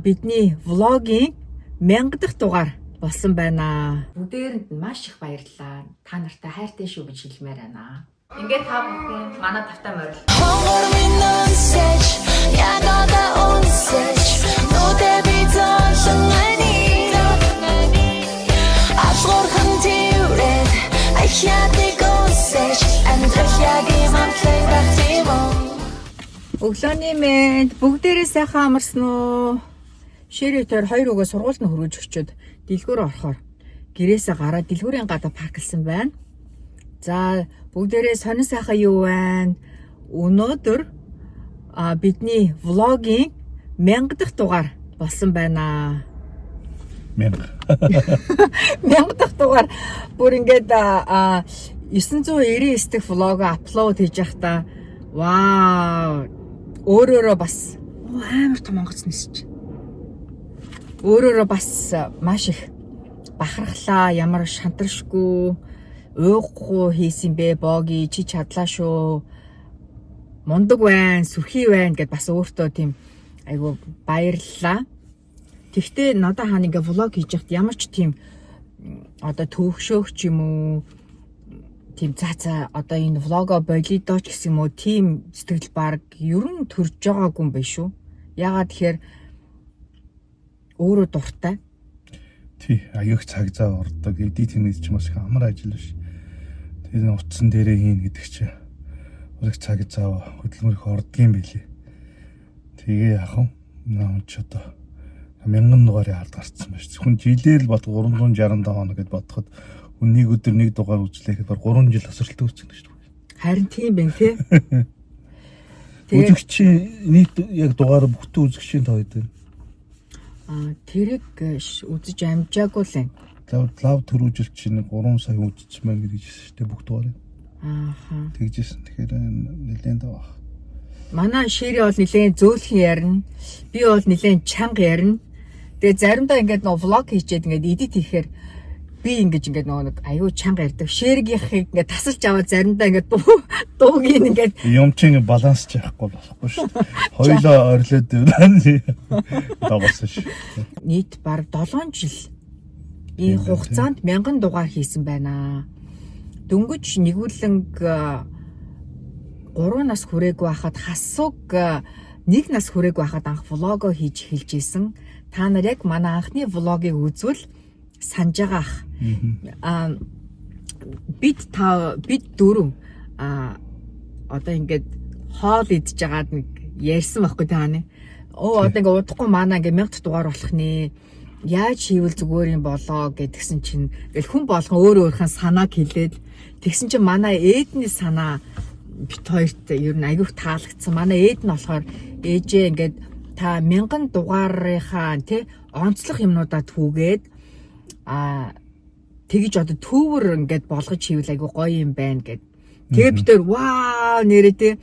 бидний влогийн 1000 дахь дугаар болсон байна. Бүгдээрэнд нь маш их баярлалаа. Та нартай хайртай шүү гэж хэлмээр байна. Ингээд та бүхэн манай тавтай морил. Өглөөний мэнд бүгдээрээ сайхан амарсан уу? Ширэтээр 2 өгөө сургуульд нь хөргөж өчөөд дэлгүүр орохоор гэрээсээ гараад дэлгүүрийн гадаа парклсан байна. За бүгдээрээ сонин сайхан юу байна? Өнөөдөр бидний влогийн 1000 дахь дугаар болсон байна. 1000 дахь дугаар бүр ингээд 999 дахь влог апплод хийж явахдаа вау өөрөөрөө бас амар том онгоц нисэж. Өөрөөрөө бас маш их бахархлаа, ямар шантаршгүй, уухгүй хийсэн бэ боги чи чадлаа шүү. Мундаг байна, сүрхий байна гэд бас өөртөө тийм айгу баярлалаа. Тэгвэл надад хаана ингээ влог хийж яхад ямар ч тийм одоо төвөгшөөх ч юм уу тийм цаацаа одоо энэ влого болидооч гэсэн юм уу тийм сэтгэл баг ер нь төрж байгаагүй юм байна шүү. Ягаад тэгэхээр өөрөө дуртай. Тий, аяг цаг зав ордог. Эдитинг гэж ч бас их амар ажил биш. Тэгээд утсан дээрээ хийн гэдэг чинь аяг цаг зав хөдөлмөрөх ордгийн байлээ. Тэгээ яах вэ? Наа ч одоо 1000 дугаарын ард гарцсан байж. Хүн жилээр л бод 365 хоног гэд бодоход нэг өдөр нэг дугаар үзлээхэд баг 3 жил асралт үүсгэн шүү дээ. Харин тийм байна тий. Үзэгчийн нийт яг дугаар бүгд үзэгчийн тоо хэд вэ? Тэрэг үзэж амжаагүй л юм. Лав төрүүлж чинь 3 сая үзчихмээр гэж хэлсэн шүү дээ бүгд дугаарыг. Ааха. Тэгжсэн. Тэгэхээр нэлээд байгаа. Манай шири бол нэлээд зөөлхөн ярина. Би бол нэлээд чанга ярина. Тэгээ заримдаа ингээд нөө влог хийчихэд ингээд эдит хийхээр би ингэж ингээд нөгөө нэг аюу чанга ярьдаг. Ширгийнхийг ингээд тасалж аваад заримдаа ингээд дуугийн ингээд юмчин баланс чахгүй болохгүй шүү. Хоёлоо орилоод дагуулсан шүү. Нийт баг 7 жил энэ хугацаанд 1000 дугаар хийсэн байна. Дөнгөж нэгүүлэнг 3 нас хүрээгүй байхад хасууг 1 нас хүрээгүй байхад анх влого хийж эхэлж исэн. Та нар яг манай анхны влогийг үзвэл санаж байгаа. Бид дөрөв одоо ингээд хоол идж байгаад нэг ярьсан байхгүй тааны. Одоо ингээд удахгүй манай ингээд 1000 дугаар болох нэ. Яаж хийвэл зүгээр юм болоо гэдгсэн чинь ингээл хүн болгон өөрийнхөө санааг хэлээд тэгсэн чинь манай ээдний санаа бит хоёрт ер нь аягүй таалагдсан. Манай ээд нь болохоор ээжээ ингээд та 1000 дугаарынхаа тий онцлог юмнуудаа түүгээд тэгж одоо төвөр ингээд болгож хийвэл айгүй гоё юм байна гэд. Тэгээ бид тээр вау нэрээ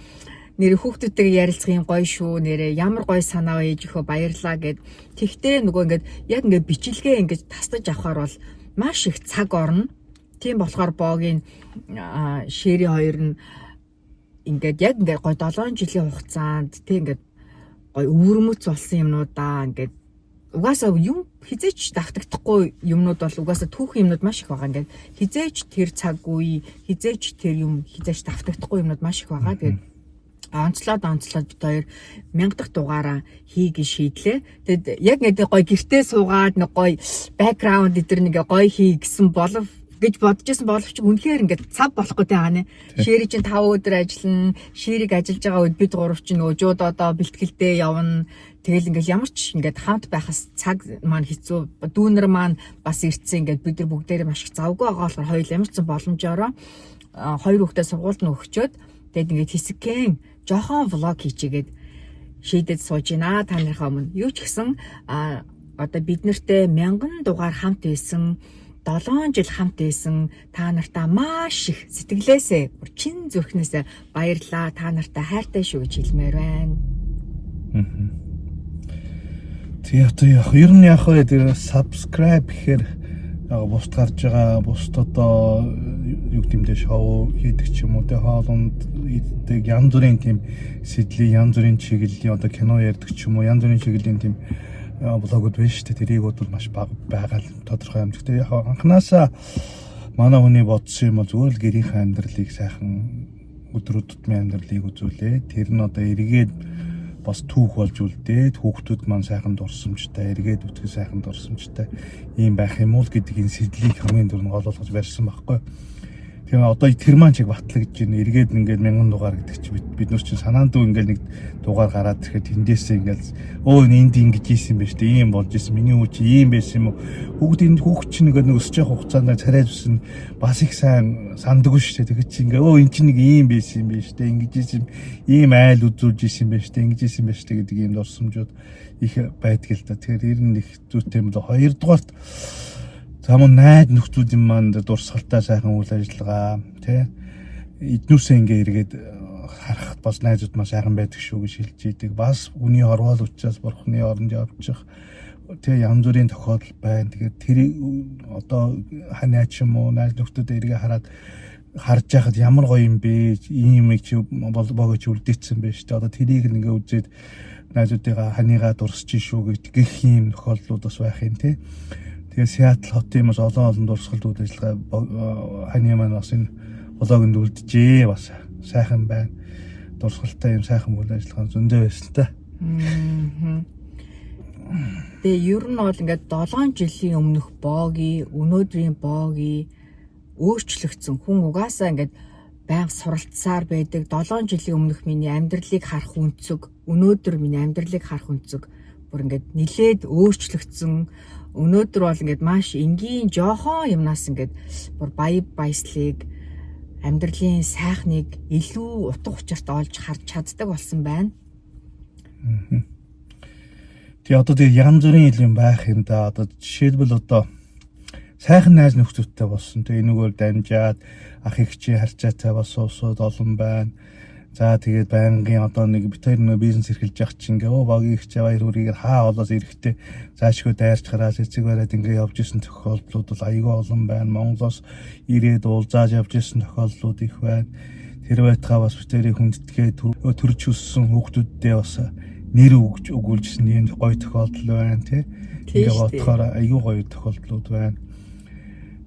нэр хүүхдүүдтэйгээ ярилцах юм гоё шүү. Нэрээ ямар гоё санаа ээж өгөө баярлаа гэд. Тэгтээ нөгөө ингээд яг ингээд бичлэгээ ингээд тасдаж авахар бол маш их цаг орно. Тийм болохоор богийн шири хоёр нь ингээд яг ингээд гоё 7 жилийн хугацаанд тий ингээд гоё өвөрмөц болсон юмнуудаа ингээд угаасаа юм хизээч давтагдахгүй юмнууд бол угаасаа түүх юмнууд маш их байгаа. Ингээд хизээч тэр цаг үе, хизээч тэр юм хизээч давтагдахгүй юмнууд маш их байгаа. Тэгээд онцлоод бид хоёр 1000 дахь дугаараа хийгээ шийдлээ. Тэгэд яг ингээд гоё гэртээ суугаад нэг гоё бэкграунд эдэр нэг гоё хий гэсэн болов гэж бодож байсан боловч үнэхээр ингээд цав болохгүй таана. Шири чинь 5 өдөр ажиллана. Ширийг ажиллаж байгаа үед бид гурав чинь нөгөө жууд одоо бэлтгэлдээ явна. Тэгэл ингээл ямар ч ингээд хамт байхас цаг маань хэцүү. Дүүнер маань бас ирцэн ингээд бид нар бүгдээрээ маш их завгүй байгаа болохоор хоёул ямар ч боломжоор 2 хүүхдээ сургуульд нь өгчөөд тэгэд ингээд хэсэгхэн жохон влог хийчигээд шийдэж сууж байна. Та нарынхаа өмнө юу ч гэсэн одоо бид нартэй 1000 дугаар хамт байсан 7 жил хамт байсан та нартаа маш их сэтгэлээсээ чин зүрхнээсээ баярлалаа. Та нартай хайртай шүү гэж хэлмээр байна. Тэгээ ер нь яг хөө тэр subscribe гэхээр бусд гарч байгаа бусд одоо юу гэмдэ шоу хийдэг ч юм уу тэ хоолунд иддэг янз бүрийн тийм сэдлийн янз бүрийн чиглэлийн одоо кино ярьдаг ч юм уу янз бүрийн чиглэлийн тийм блогууд байна шүү дээ. Тэрийг бол маш бага байгаа л тодорхой юм. Гэхдээ яг анханасаа манай хүний бодсон юм бол зүгээр л гэрийнхээ амьдралыг сайхан өдрөд тутмын амьдралыг үзүүлээ. Тэр нь одоо эргээд бас түүх болж үлдээд хүүхдүүд маань сайхан дурсамжтай, эргээд үтгэж сайхан дурсамжтай ийм байх юм уу гэдгийг сэтлийг хамгийн дөрөв гол болгож барьсан байхгүй. Тэгэхээр одоо тэр маань чиг батлагдж байна. Эргээд ингээд 1000 дугаар гэдэг чи бид нар чинь санаанд дүү ингээд нэг дугаар гараад ирэхэд тэндээсээ ингээд энд ингэж ийсэн байж тээ ийм болж ийсэн. Миний хүү чи ийм байсан юм уу? Хүүхд чинь ингээд нэг өсөж явах хугацаанд царай зүсэн бас их сайн санддаг шүү дээ. Тэгээд чи ингээд энэ чинь нэг ийм байсан юм биш тээ. Ингэж ийсэн ийм айл үзүүлж ийсэн байж тээ. Ингэж ийсэн байж тээ гэдэг ийм дурсамжууд их байдаг л да. Тэгэхээр ер нь их зүйтэй юм л хоёрдугаарт замун найд нөхцүүд юм маань дурсгалтай сайхан үйл ажиллагаа тий эднүүсээ ингээ эргээд харахад бас найзууд маш сайхан байдаг шүү гэж хэлж идэг. Бас үний хорвол учраас бурхны оронд явчих тий янз бүрийн тохиолдол байна. Тэгээд тэр одоо ханаач юм уу найз нөхдөд эргээ харж яхад ямар гоё юм бэ? Ийм их богож үлдээсэн байж тээ. Одоо тэрийг ингээ үзээд найзуудыгаа ханыгаа дурсаж шүү гэх юм тохиолдлууд бас байх юм тий. Тэгээ Сиэтл хотын маш олон дурсгалууд ажиллагаа ханы маань бас энэ блогонд үлджээ бас сайхан байна. Дурсгалтай юм сайхан үйл ажиллагаа зөндөө байсан та. Тэгээ ер нь бол ингээд 7 жилийн өмнөх боги, өнөөдрийн боги өөрчлөгдсөн. Хүн угаасаа ингээд байнга суралцсаар байдаг. 7 жилийн өмнөх миний амьдралыг харах үнцэг, өнөөдөр миний амьдралыг харах үнцэг бүр ингээд нилээд өөрчлөгдсөн. Өнөөдөр бол ингээд маш энгийн жоохон юмнаас ингээд бүр баяслыг амьдралын сайхныг илүү утга учирт олж харж чаддаг болсон байна. Тэгээ одоо тэгээ янз бүрийн юм байх юм да. Одоо жишээлбэл одоо сайхан найз нөхдөдтэй болсон. Тэгээ энэгээр дамжаад ах эгчийн харьцаатай бас уусууд олон байна. За тэгээд байнгын одоо нэг бид хоёр нөө бизнес эрхэлж явах чинь ингээ багийн их баяр хүрээгээр хаа олоос эрэхтэй заашгүй дайрч гараад эцэг бараад ингээ явж исэн тохиолдлууд бол аюул олон байна. Монголоос ирээд уулзааж явж исэн тохиолдлууд их байна. Тэр байтгаа бас бид хоёрыг хүндэтгээ төрж өссөн хүүхдүүддээ бас нэр өгүүлжсэн юм гоё тохиолдол байна тий. Ингээ бодохоор аюул гоё тохиолдлууд байна.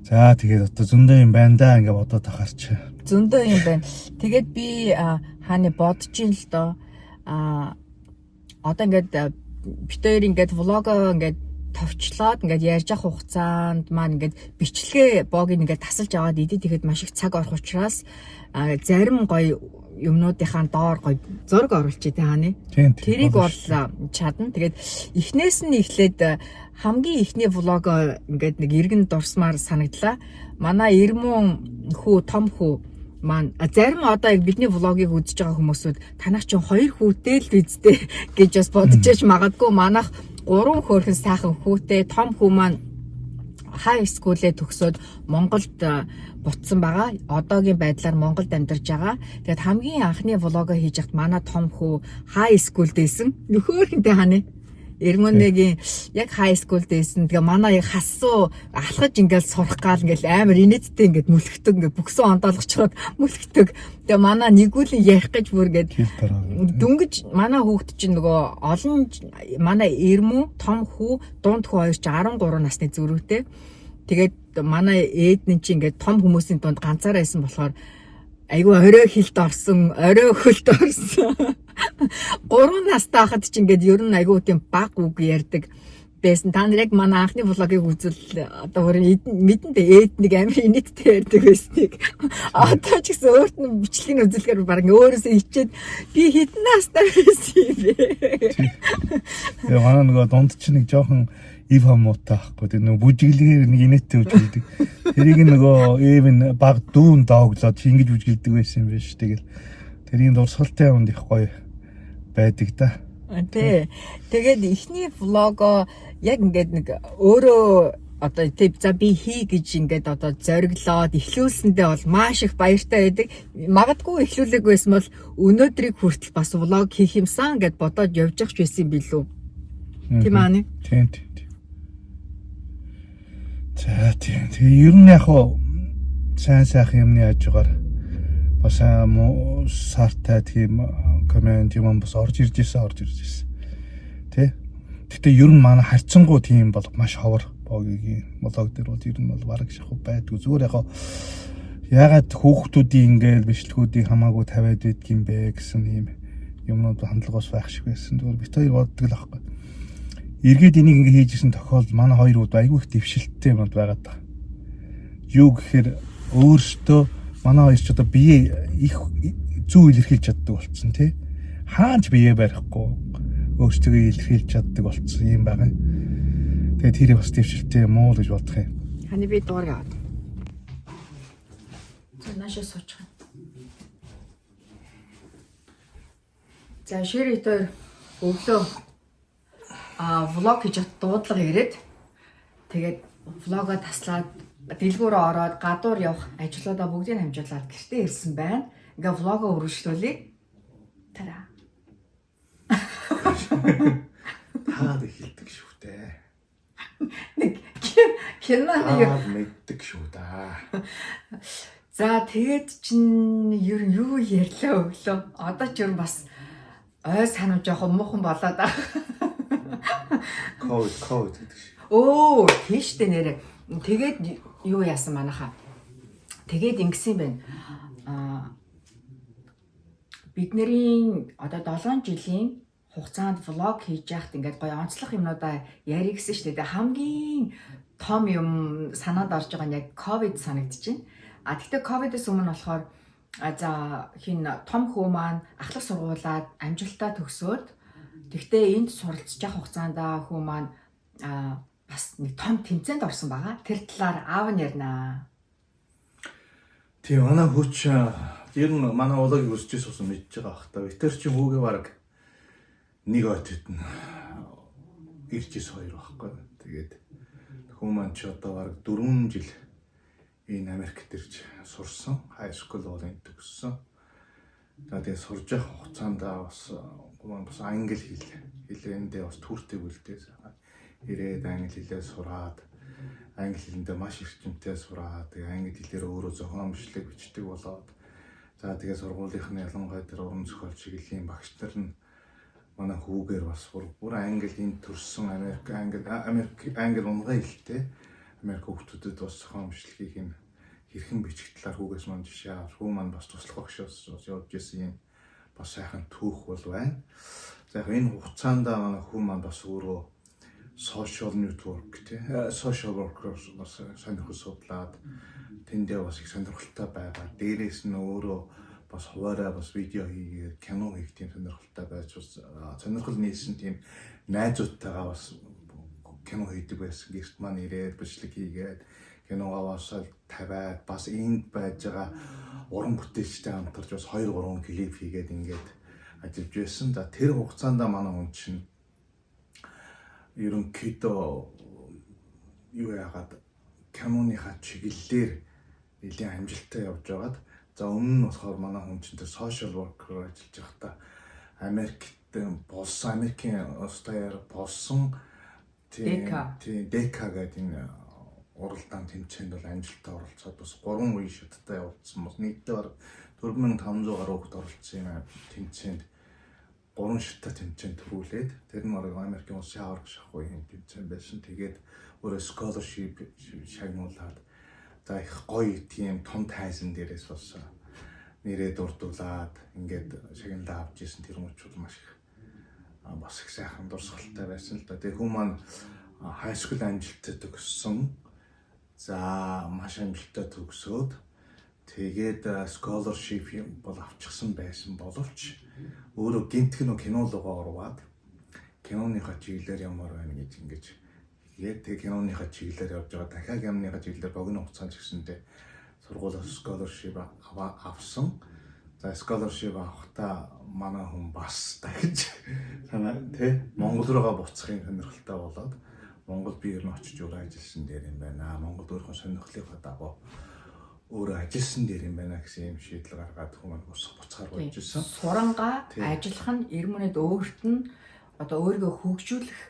За тэгээд одоо зөндөө юм байна да ингээ бодоод тахаарч. Зөндөө юм байна. Тэгээд би хааны бодож ин л доо одоо ингээд бид хоёр ингээд влого ингээд товчлоод ингээд ярьж авах хугацаанд маань ингээд бичлэгээ боог ингээд тасалж аваад эдит ихэд маш их цаг орох учраас зарим гоё юмнуудынхаа доор гоё зураг оруулчих тий хааны. Тэрийг бол чадна. Тэгээд эхнээс нь эхлээд хамгийн эхний влого ингээд нэг иргэн дурсмаар санагдлаа. Манай Ирмэн хүү том хүү маань зарим одоо яг бидний влогийг үзэж байгаа хүмүүсүүд танах чинь 2 хүүтэй л үздэй гэж бас бодож яж магадгүй. Манайх 3 хөөрхөн сайхан хүүтэй. Том хүү маань хай скуулээ төгсөөд Монголд буцсан байгаа. Одоогийн байдлаар Монголд амьдарч байгаа. Тэгээд хамгийн анхны влогоо хийж хат манай том хүү хай скуулдээсэн. Нөхөөрхөнтэй хааны Ирмэнэгийн яг хай скуулдээсэн. Тэгээ манай хассуу алхаж ингээл сурах гал ингээл амар инээдтэй ингээд мүлгдэг ингээд бүксөө ондоолгочроод мүлгдэг. Тэгээ манай нэгүүлэн ярих гэж бүр ингээд дүнгэж манай хүүхд чинь нөгөө олон манай Ирмэн том хүү дунд хүү хоёр чи 13 насны зүрхтэй. Тэгээд манай ээдний чи ингээд том хүмүүсийн дунд ганцаараа байсан болохоор айгүй орой хилд орсон, орой хөлд орсон. 3 настай хахад ч ингээд ер нь айгүй тийм баг үг ярьдаг байсан. Та нар яг манай анхны влогийг үзвэл одоо мэдэн дээ эд нэг амар инээдтэй ярьдаг байсныг. Одоо ч гэсэн өөрт нь бичлэгийг үзүүлэхээр баг өөрөөсөө ичээд би хэдэн настай байсан юм бэ? Тэгээ манай нөгөө дунд чи нэг жоохон ив хамуутай байхгүй. Тэгээ нөгөө бүжиглэгээр нэг инээдтэй үжилдэг. Тэрийг нөгөө even баг дүүн доогдлоод чи ингэж бүжгэлдэг байсан юм биш. Тэгэл тэрийн дурсгалтай юмд их гоё байдаг да. Тий. Тэгээд эхний влого яг ингээд нэг өөрөө одоо тэг за би хий гэж ингээд одоо зориглоод эхлүүлсэндээ бол маш их баяртай байдаг. Магадгүй эхлүүлээгүй байсан бол өнөөдрийг хүртэл бас влог хийх юмсан гэд бодоод явж явах байсан юм билүү. Тийм аа. Тийм. За тийм. Тэгээ ер нь яг хоо сайн сайхан юмны хажуугаар бас сартай тийм комент юм бас орж ирж ирсэн. Тэ? Гэтэ ер нь манай харьцангуй тийм бол маш ховор богийн блог дээр бол ер нь бол бараг шахав байдгүй. Зүгээр ягаад хүүхдүүдийн ингээл бичлэгүүдийг хамаагүй тавиад байдг юм бэ гэсэн ийм юмнууд хандлагаас байх шиг байсан. Зүгээр бит хоёр боддог л аахгүй. Эргээд энийг ингээ хийжсэн тохиолдол манай хоёр үед айгүй их дэвшилттэй юмд байгаад байгаа. Юу гэхээр өөртөө манай хоёр ч одоо бие их зүү илэрхийлж чаддаг болсон тий. Хаач бие барихгүй өөртөө илэрхийлж чаддаг болсон юм байгаа. Тэгээд тэрийг бас дэвшилттэй юм уу гэж бодох юм. Хани би дуурай аваад. Наашаа суучих. За ширэтээр өглөө влог хийж дуудлага ирээд тэгээд влогоо таслаад дэлгүүрөө ороод гадуур явах ажлуудаа бүгдийг хамжуулаад гэртээ ирсэн байна. Ингээ влогоо үргэлжлүүлээ. Тара. Таад эхэлдэг шүү дээ. Нэг киноны мэддэг шүү да. За тэгээд чинь ер нь юу ярьлаа өглөө. Одоо ч ер нь бас ой санав жоохон муухан болоод байгаа. Ковид гэдэг шиг. Оо, тийштэй нэрэ. Тэгээд юу яасан манайхаа. Тэгээд ингэсэн юм байна. Бидний одоо 7 жилийн хугацаанд влог хийж яхад ингээд гоё онцлог юмнуудаа ярих гэсэн шүү дээ. Хамгийн том юм санаанд орж байгаа нь яг ковид санагдчихэв. Гэхдээ ковидос өмнө болохоор за хин том хүү маань ахлах сургуулаад амжилтаа төгсөөд тэгтээ энд суралцж явах хугацаанд хүү маань бас нэг том тэмцээнд орсон байгаа. Тэр талаар аав нь ярина. Тийм манай хүүч ер нь манай улааг өсөж суусан мэдж байгаа бах та. Витер чи хүүгээ бараг нэг ойтод нь иржээс хоёр байхгүй. Тэгээд хүү маань ч одоо бараг 4 жил энэ Америкт ирж сурсан. High school болон төгссөн. За тэгээд сурж явах хугацаанд бас англи хэлэндээ бас түүртэй бүлдээ ирээд англи хэлээ сураад англи хэлэндээ маш эрчимтэй сураад тэгээд англи хэлээр өөрөө зохион бичлэг бичдэг болоод за тэгээд сургуулийнхны ялангуяа тэр уран зохиол чиглэлийн багш нар нь манай хүүгээр бас бүр англи энд төрсэн англи унгай хэлтэй Америк хүүхдүүдэд бас зохион бичлэгийг нь хэрхэн бичих талаар хүүгээс маань жишээ авах. Хүү маань бас туслах багшаас явж ирсэн юм бас сайхан түүх бол байна. За яг энэ хугацаанд манай хүү маань бас өөрөө social network social workers бас сонирхол судлаад тэндээ бас их сонирхолтой байгаа. Дээрээс нь өөрөө бас хуваараа бас видео хийгээд кино хийх тийм сонирхолтой байж бас сонирхол нийлсэн тийм найзуудтайгаа бас кино хийдэг байсан. Гэрт маань ирээд бичлэг хийгээд киногоо бас тавиад бас энд байж байгаа уран бүтээлчтэй хамтарч бас 2-3 клип хийгээд ингээд ажиллаж байсан. За тэр хугацаанд манай хүн чинь ерөнхийдөө юу яагаад киноныхаа чиглэлээр нэлийн амжилттай явж байгаад за өмнө нь болохоор манай хүн чинь тэр social worker ажиллаж байхдаа Америкт болсон Америкийн улсаар болсон дека гэдэг энэ уралдаан тэмцээнд бол амжилттай оролцоод бас 3 үе шаттай явуулсан бас нийтдээ бараг 4500 гаруй хүүхэд оролцсон юм тэмцээнд 3 шаттай тэмцээнд төрүүлээд тэр нь бараг Америкийн улсын авраг шахуу юм тэмцээн байсан. Тэгээд өөрөө scholarship шагнуулаад за их гоё тийм том тайзан дээрээс бас нэрээ дурдуулаад ингээд шагналаа авч ирсэн тэр хүмүүс маш их бас их сайхан дурсгалтай байсан л да. Тэгээ хүмүүс маань high school амжилттай төгссөн. За маш амжилттай төгсөөд тэгээд scholarship бол авчихсан байсан боловч өөрөө гинтхэн кино руугаа ороод киноныхаа чиглэлээр ямар байна гэж ингэж тэгээд тэг киноныхаа чиглэлээр явж байгаа. Дахиад киноныхаа чиглэлээр богино хугацаанд гэсэндээ сургуулиас scholarship авсан. За scholarship авахдаа манай хүн бас дахиж санаа тий Монгол руугаа буцахын сонирхолтой болоод Монгол би ер нь очиж өөрөө ажилласан дээр юм байна. Монгол өөрийнхөө сонирхлынхаа дагуу өөрөө ажилласан дээр юм байна гэсэн юм шийдэл гаргаад хүмүүс буцахаар болж ирсэн. Сурангаа ажиллах нь эрмөнөд өөрт нь одоо өөрийгөө хөгжүүлэх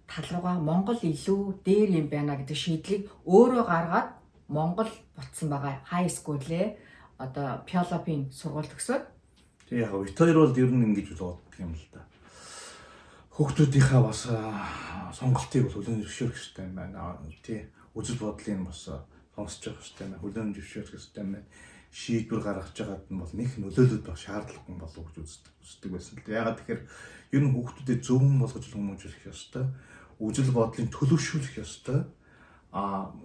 тал руугаа Монгол илүү дээр юм байна гэдэг шийдлийг өөрөө гаргаад Монгол буцсан байгаа. High school-ээ одоо Пиалопын сургууль төгсөөд тэг яг Витер бол ер нь ингэж боддог юм л да. Хүүхдүүдийнхээ бас сонголтыг бол хүлээн зөвшөөрөх хэрэгтэй юм байна. Тий. Үзэл бодлыг бас сонсож явах хэрэгтэй байна. Хүлээн зөвшөөрөх хэрэгтэй байна. Шийдвэр гаргаж байгаад нь бол нэг нөлөөлөд байх шаардлагагүй болов гэж үздэг байсан л да. Ягаад тэгэхээр ер нь хүүхдүүдэд зөвхөн болгож хүмүүжүүлэх ёстой. Үзэл бодлыг төлөвшүүлэх ёстой.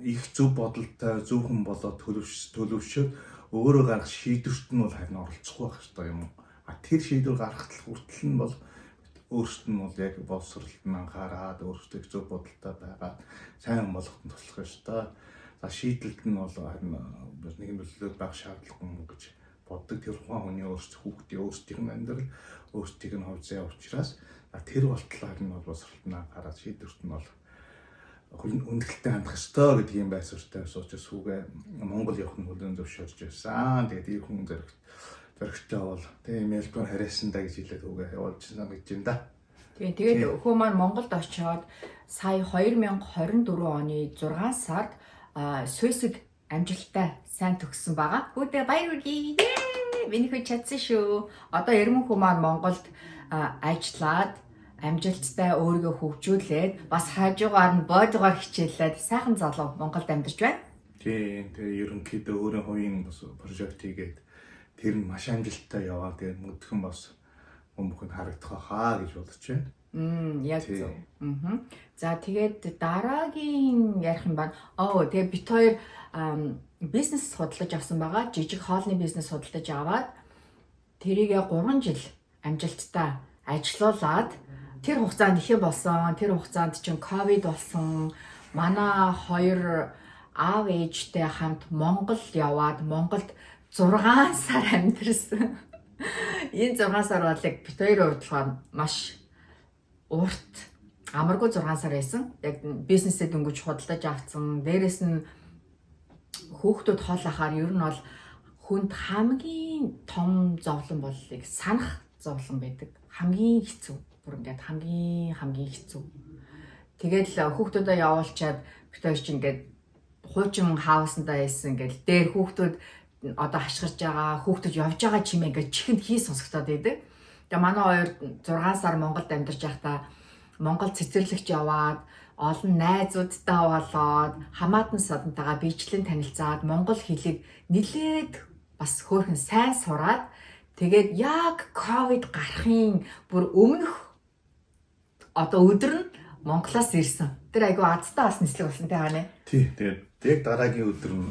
Их зөв бодолтой зөвхөн болоод төлөвшөөд өөрөө гаргах шийдвэрт нь бол харин оролцохгүй байх ёстой юм. Тэр шийдвэр гаргах хүртэл нь бол өөрсдөд нь бол яг боловсролд нь анхаарад өөрсдөө зөв бодолтой байгаад сайн болгоход нь туслах ёстой. За шийдэлд нь бол харин нэг нөлөөлөд байх шаардлагагүй гэж боддог. Тэр тухайн хүний хүүхдийн өөрсдийн амьдрал өөрсдийг нь хувь заяа учраас тэр болтол харин бол боловсролд нь анхаарад шийдвэрт нь бол хүндэлтэй хандах ёстой гэдэг юм байсуртай учраас хүүгээ Монгол явах нь хүлээн зөвшөөрч байсан. Тэгээд ийм хүн зөрөгтэй бол тийм Мельбурн харьяасандаа гэж хэлээд хүүгээ явуулчихсан гэж юм да. Тэгээд хөө маань Монголд очиод сая 2024 оны 6 сард Свисэд амжилттай сайн төгссөн байгаа. Хүүдээ баяр хүргэе. Миний хүү чадсан шүү. Одоо эрмэн хүү маань Монголд ажиллаад амжилттай өөрийгөө хөгжүүлээд бас хажуугаар нь бодгоор хичээлээд сайхан залуу Монголд амьдарч байна. Тийм. Тэгээ ерөнхийдөө өөрийн хувийн бас прожект хийгээд тэр нь маш амжилттай яваа. Тэгээд мөдгөн бас хүмүүхэнд харагдах хаа гэж бодож байна. Яг зөв. За тэгээд дараагийн ярих юм байна. Тэгээд бит хоёр бизнес судалж авсан байгаа. Жижиг хоолны бизнес судалж аваад тэрийгээ 3 жил амжилттай ажилуулад тэр хугацаанд их юм болсон. Тэр хугацаанд чинь ковид болсон. Манай хоёр аав ээжтэй хамт Монгол яваад Монголд 6 сар амьдэрсэн. Энэ 6 сар бол яг бит хоёрын хувьд маш урт амаргүй 6 сар байсан. Яг бизнесээ дөнгөж худалдаж авцсан. Дээрээс нь хүүхдүүд хоол ахаар ер нь бол хүнд хамгийн том зовлон боллыг санах зовлон байдаг. Хамгийн хэцүү. Бүр ингээд хамгийн хэцүү. Тэгээд л хүүхдүүдээ явуулчаад бит хоёр чинь ингээд хуучин хаусандаа байсан. Ингээд дээр хүүхдүүд одоо хашгирч байгаа, хүүхдүүд явж байгаа чимээ ингээд чихэнд хий сонсогдоод байдаг. Тэгээ манай хоёр 6 сар Монголд амьдарч байхдаа Монгол цэцэрлэгч яваад олон найзуудтай болоод хамаатан садантайгаа биечлэн танилцаад монгол хэлийг нэлээд бас хөөрхөн сайн сураад тэгээд яг ковид гарахын бүр өмнөх одоо өдөр нь Монголоос ирсэн. Тэр айгу азтай бас нислэг болсон тий хаана. Тий. Тэгээд дараагийн өдөр нь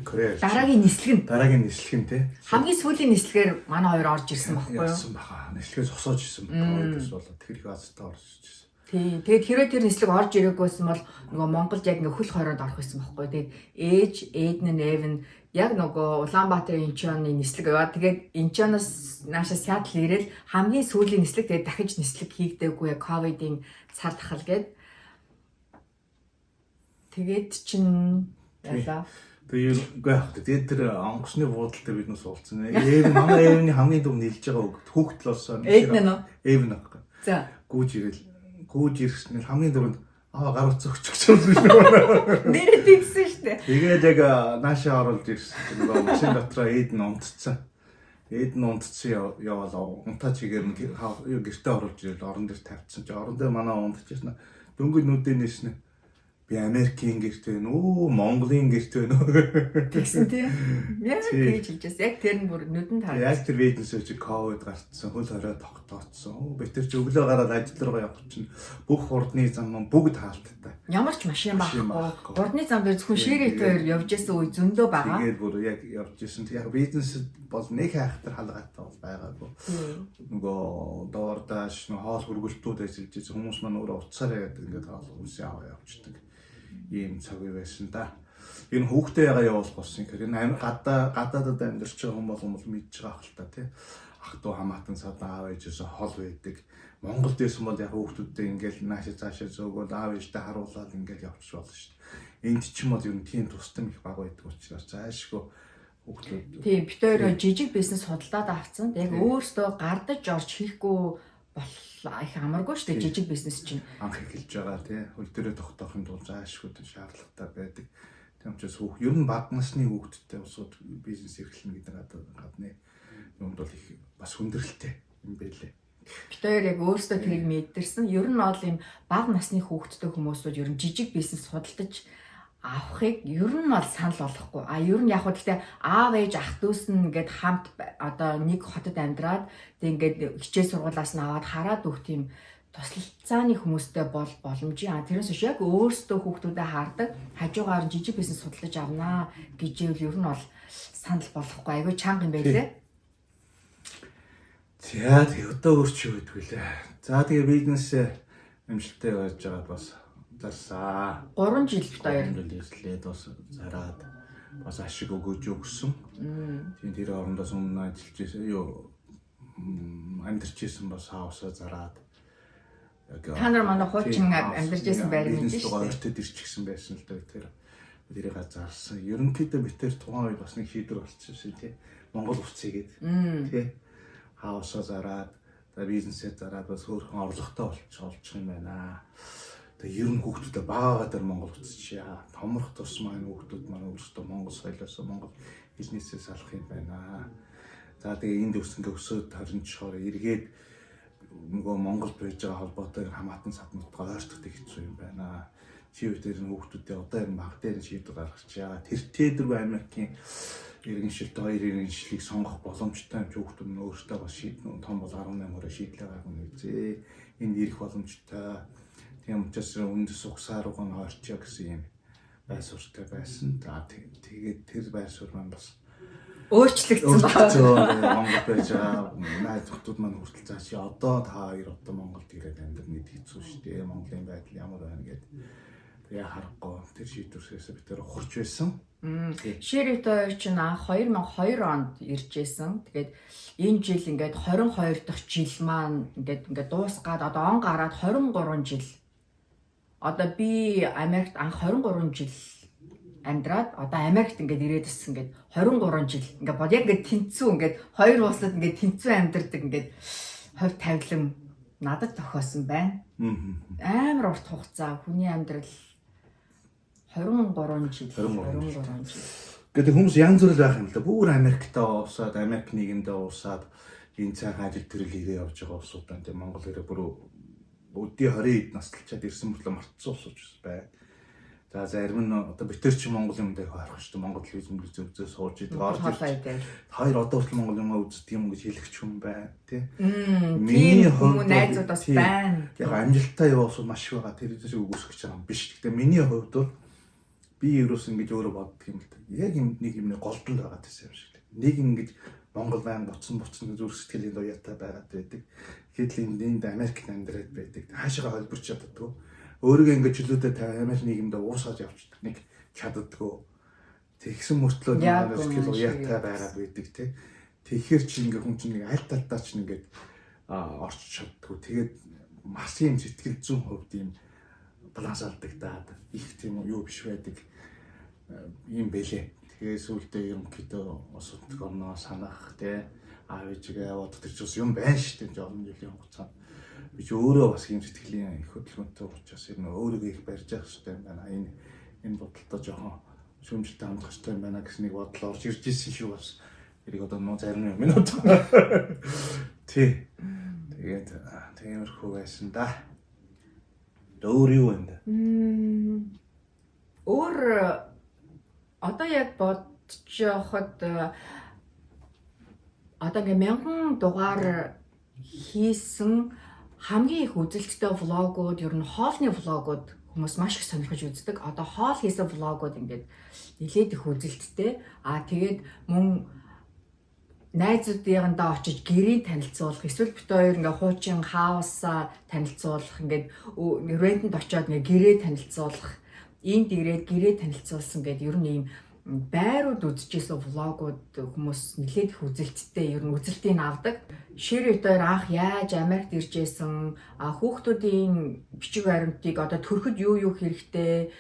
Корея. Дараагийн нислэг нь тий. Хамгийн сүүлийн нислэгээр манай хоёр орж ирсэн байхгүй юу? Ирсэн баха. Нислэгээс хосоож ирсэн ковидос болоод тэр их азтай орж ирсэн. Тий. Тэгээд хэрвээ тэр нислэг орж ирээгүйсэн бол нөгөө Монголд яг нэг хөл хороонд орох байсан байхгүй. Тэгээд ээдэн нь яг нөгөө Улаанбаатарын Инчоны нислэг яваа. Тэгээд Инчоноос наашаа Сиэтл ирээл хамгийн сүүлийн нислэг тэгээд дахиж нислэг хийгдээгүй ковидын цар тахал гээд. Тэгээд чин ялаа. Тэгээд тэр онгоцны буудал дээр бид нүс уулзсан. Манай ээвний хамгийн төв нийлж байгаа үг хүүхдэл болсон. Ээдэн нь. Ээв нь аахгүй. За. Гүүж ирсэн хамгийн дөрөнд гар утсагч гэж байна. Нэрээ тэгсэн шүү дээ. Тэгээд яг наашаа оруулж ирсэн. Нөгөө машин дотроо ээдэн унтцсан. Яваал унтаа чигээр нь гэртээ оруулж ирэл орон дээр тавьчихсан. Орон дээр манай унтчихсан. Дөнгөж нүдэн нэрснэ. Би Америкийн гэрт байна уу, Монголын гэрт байна уу гэсэн тийм. Яг тэгж хэлжээс. Яг тэр нь бүр нүдэнд харагдсан. Яг тэр видеосоо чи ковид гарцсан, хөл хорой тогтооцсон. Би тэр чи өглөө гараад ажил руугаа явах чинь бүх урдны зам маань бүгд хаалттай. Ямар ч машин байхгүй. Урдны зам дээр зөвхөн ширээтэй явж исэн үе зөндөө байгаа. Тэгээд бүр яг явж исэн. Яг бизнес бол нэг хайхтар халгаатай бол байгаагүй. Нөгөө доордаш хоол хөргөлтүүд ажиллаж исэн хүмүүс маань өөрөө уцаараа ингээд хоол хүнсээ аваа явчихдаг. Ийм цаг үе байсан да. Энэ хүүхдээ явуулах болсон гэхээр энэ гадаадад амьдарч байгаа хүмүүс мэдж байгаа хэл та тий. Ах トゥ хамаатан садаа аав ээжээс хол байдаг. Монголд байсан бол яг хүүхдүүдтэй ингээл наашаа цаашаа зөөгөл аав ээжтэй харуулаад ингээл явчих болно шүү дээ. Энд ч юм бол ер нь тийм тусдам их баг байдаг учраас заашгүй хүүхдүүд. Тийм бит өөрөө жижиг бизнес худалдаад авцсан. Яг өөртөө гардаж орж хийхгүй боллоо их амаргүй шүү дээ жижиг бизнес чинь анх эхэлж байгаа тий хөл дээрээ тогтоохын тулд заашгүй шаардлагатай байдаг. Тийм учраас ер нь бага насны хүүхдтэй усууд бизнес эрхлэнэ гэдэг гадны юмд бол их бас хүндрэлтэй юм байлээ. Бид хоёр яг өөрсдөө тэрийг мэдэрсэн. Ер нь бол ийм бага насны хүүхдтэй хүмүүсүүд ер нь жижиг бизнес худалдаж авахыг ер нь бол санал болгохгүй. Ер нь яг хөө гэхдээ аав ээж ах дүүс нь ингээд хамт одоо нэг хотод амьдраад тэг ингээд хичээл сургуулаас нь аваад хараад өгт юм туслалцааны хүмүүстэй бол боломжийн. Тэрнээс биш яг өөрсдөө хүүхдүүдэд хаардаг хажуугаар жижиг бизнес худалдаж авнаа гэжээвэл ер нь бол санал болгохгүй. Айгүй чанга юм байлээ. За тэгээ одоо өөрчөө гэдэг үлээ. За тэгээ бизнес амжилттай явж байгаа бас зарсаа. 3 жил бит хоёр. 3 жил ирслээд бас зараад бас ашиг өгөөж өгсөн. Тийм тэр орондоос өмнө ажиллаж байсан юу амьдарч байсан бас хаусаа зараад. Та нар манай хуучин амьдарч байсан байр мэдэн шүү дээ. Ойртод ирчихсэн байсан л дээ тэр. Тэрийг зарсан. Ерөнхийдөө бид тэр тухайн үед бас нэг шийдвэр болчихсон тий. Монгол уцыг гээд тий. Хаусаа зараад бизнесээ зараад бас хөөрхөн орлоготой болчих юм байна. Тэгээ ер нь хүүхдүүдэд багаагаар дээр Монгол уцчихъя. Томрох тус маань хүүхдүүд маань өөрсдөө Монгол соёлоос Монгол бизнесээс алах юм байна. За тэгээ энд өсөд хоринчхоор эргээд нөгөө Монгол байж байгаа холбоотой хамаатан саднуудгаа ойртох хэцүү юм байна. Чи үедэр нь хүүхдүүдээ одоо энэ баг дээр шийдвэр гаргачихъя. Тэр тээдэргүй Америкийн иргэншилт хоёр иргэншлийг сонгох боломжтой юм чи хүүхдүүд нь өөртөө бас шийднэ. Том бол 18 орой шийдлээ гаргана үзээ. Энэ ирэх боломжтой. Тийм учраас үндэс угсаар угаан орчё гэсэн юм байр суурьтай байсан. За тэгээд тэр байр суурь маань бас өөрчлөгдсөн байна. Монгол байж байгаа найз нөхдөд маань хүртэл цааш одоо та хоёр одоо Монголд ирээд амьдрах нэг хэцүү шүү дээ. Монголын байдал ямар байна гэдэг. Тэгээ харахгүй тэр шийдвэрээс бид тэр ухарч байсан. Ширит хоёр чинь анх 2002 онд ирж байсан. Тэгээд энэ жил ингээд 22 дахь жил маань ингээд дуусгаад одоо он гараад 23 жил. Одоо би Америкт анх 23 жил амьдраад одоо Америкт ингээд ирээд ирсэн ингээд 23 жил ингээд бод яг ингээд тэнцүү ингээд хоёр улсад ингээд тэнцүү амьдардаг ингээд хувь тавилан надад тохиосон байна. Амар урт хугацаа хүний амьдрал 23 жил. Гэдэг хүмүүс янз бүр байх юм л да. Бүр Америктаа уусаад Америк нийгэмдээ уусаад энэ цаахан ажил төрөл ирээ явж байгаа улсуудаа тийм Монгол ирээ бүр өдний 20-д насталчаад ирсэн мөртлөө мартсан улсууд байна. За зарим нь одоо битэр чи Монгол юм дээр харах шүү дээ. Монгол телевизэн үзээ сууж идэг. Хоёр одоо хүртэл Монгол юм үздэг юм гэж хэлэх ч юм байна тий. Миний хүмүүс найзууд бас байна. Яг амжилттай явуулсан маш их байгаа. Тэр зүйлийг үгүйсгэж байгаа юм биш. Гэхдээ миний хувьд бол би ерөөс ингэж өөрөө боддог юм л да. Яг нэг юмны голдол байгаа гэсэн юм шиг. Нэг ингэж Монгол байн буцсан зүрх сэтгэлийн уяатай байгаад байдаг. Гэтэл энд Америкт амьдраад байдаг. Хаашаа холбирч чаддаггүй. Өөрийгөө ингэж чөлөөтэй Америк нийгэмд уусгаж явчихдаг. Нэг чаддаггүй. Тэгсэн мөртлөө нэг сэтгэл уяатай байгаад байдаг тий. Тэгэхээр чи ингээ хүн чинь нэг аль талдаа ч ингээд орч чаддаггүй. Тэгээд маш юм сэтгэл зүйн хувьд юм баланс алдагдаад их тийм юу биш байдаг юм бэлээ. Тэгээ сүултээ ерөнхийдөө ус утг орноо санах тий аав ээжгээ яваад тэр чинь юм байна шүү дээ. Жолон жилийн хугацаанд би ч өөрөө бас юм сэтгэлийн их хөдөлгөөнтэй учраас ер нь өөрийгөө их барьж явах хэрэгтэй юм байна. Энэ бодолтой жоохон шүмжлэлтэй хандах хэрэгтэй юм байна гэсэн нэг бодол орж ирж ирсэн шүү бас. Тэрийг одоо нөө зарим минут. Тий. Тэгээд тиймэрхүү байсан да. Өөр юу вэ? Өөр одоо яг бодож явахад одоо ингээ 1000 дугаар хийсэн хамгийн их үзэлттэй влогууд ер нь хоолны влогууд хүмүүс маш их сонирхож үздэг. Одоо хоол хийсэн влогууд ингээд нэлээд их үзэлттэй. Тэгээд мөн найзуудыгандаа очиж гэрийн танилцуулах, эсвэл бит хоёр ингээ хуучин хаусаа танилцуулах, ингээд рентанд очиод ингээ гэрээ танилцуулах, энд ирээд гэрээ танилцуулсан гэдэг ер нь ийм байрууд үзчихсэн влогууд хүмүүс нэлээд их үзэлттэй, ер нь үзэлтийг авдаг. Ширит хоёр анх яаж Америкт ирж байсан, хүүхдүүдийн бичиг баримтыг одоо төрөхөд юу хэрэгтэй,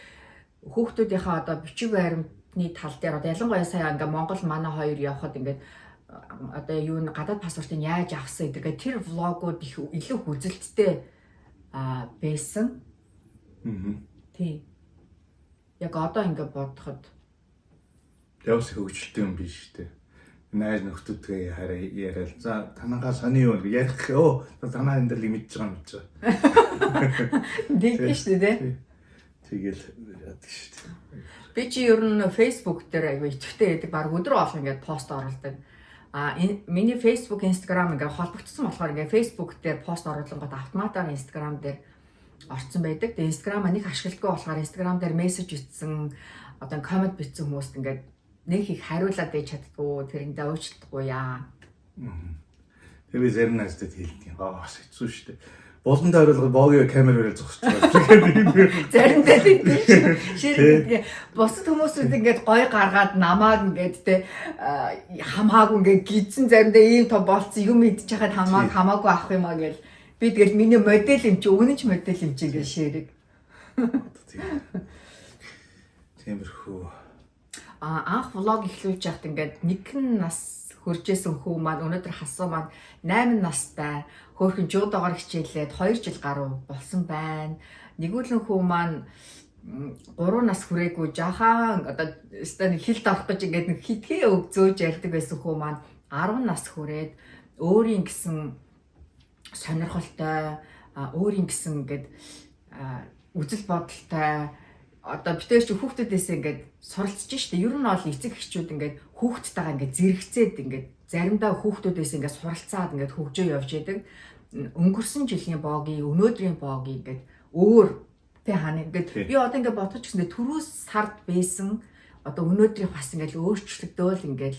хүүхдүүдийнхээ одоо бичиг баримтны тал дээр одоо ялангуяа сая ингээ Монгол манай хоёр явхад ингээд одоо юу н гадаад паспортыг яаж авсан гэдэг тэр влогууд их илүү хүзэлттэй байсан. Тийм. Яг одоо ингээд бодоход явс хөвгчлөлтэй юм биш үү? найз нөхдөдгээ хараа яриад за танаа сони юу ярих танаа энэ дэр мэдж байгаа юм чи. Дийдэж шүү дээ. Тэгэл яадаг шүү дээ. Би чи ер нь Facebook дээр аягүй итгэвтэй байдаг. Баг өдрөө олох ингээд пост оруулдаг. Миний Facebook, Instagram ингээд холбогдсон болохоор ингээд Facebook дээр пост оруулангууд автоматар Instagram дээр орцсон байдаг. Тэгээ Instagram нэг ашигладаг болохоор Instagram дээр мессеж итсэн, одоо коммент бичсэн хүмүүст ингээд нэг их хариулаад ээж чаддгүй, тэрэндээ уучлахгүй яа. Тэр би зарим найзтай хэлдэг. Хэцүү шүү дээ. Болондоо хариулгад богийн камераар зогсож байгаа. Заримдаа тийм ширхэг бусад хүмүүсүүд ингээд гой гаргаад намаад ингээд те хамаагүй ингээд гидсэн заримдаа ийм том болцсон юм идчих чахад хамаагүй авах юм аа гэл би тэгэл миний модель юм чи өгнөж модель юм чи ингээд ширэг. Тиймэрхүү. Анх влог эхлүүлж яхад ингээд нэгэн нас хөржсэн хүү маань өнөөдөр хасуу маань 8 настай хөөрхөн жуудаагаар хичээлээд 2 жил гаруй болсон байна. Нэгүүлэн хүү маань 3 нас хүрээгүй жахан одоо станы хилд авах гэж ингээд нэг хитгэе өг зөөж ярьдаг байсан хүү маань 10 нас хүрээд өөрийн гэсэн сонирхолтой өөрийн гэсэн ингээд үзэл бодолтой одоо битэр чи хүүхдүүдээс ингээд суралцж штэ. Ер нь бол эцэг эхчүүд ингээд хүүхдтэйгээ ингээд зэрэгцээд ингээд заримдаа хүүхдүүдээс ингээд суралцаад ингээд хөгжөө явж яадаг. Өнгөрсөн жилийн богийн, өнөөдрийн богийн ингээд өөр тэ хана ингээд би одоо ингээд бодож гисэн түрүүс сард байсан одоо өнөөдрийн бас ингээд өөрчлөгдөөл ингээд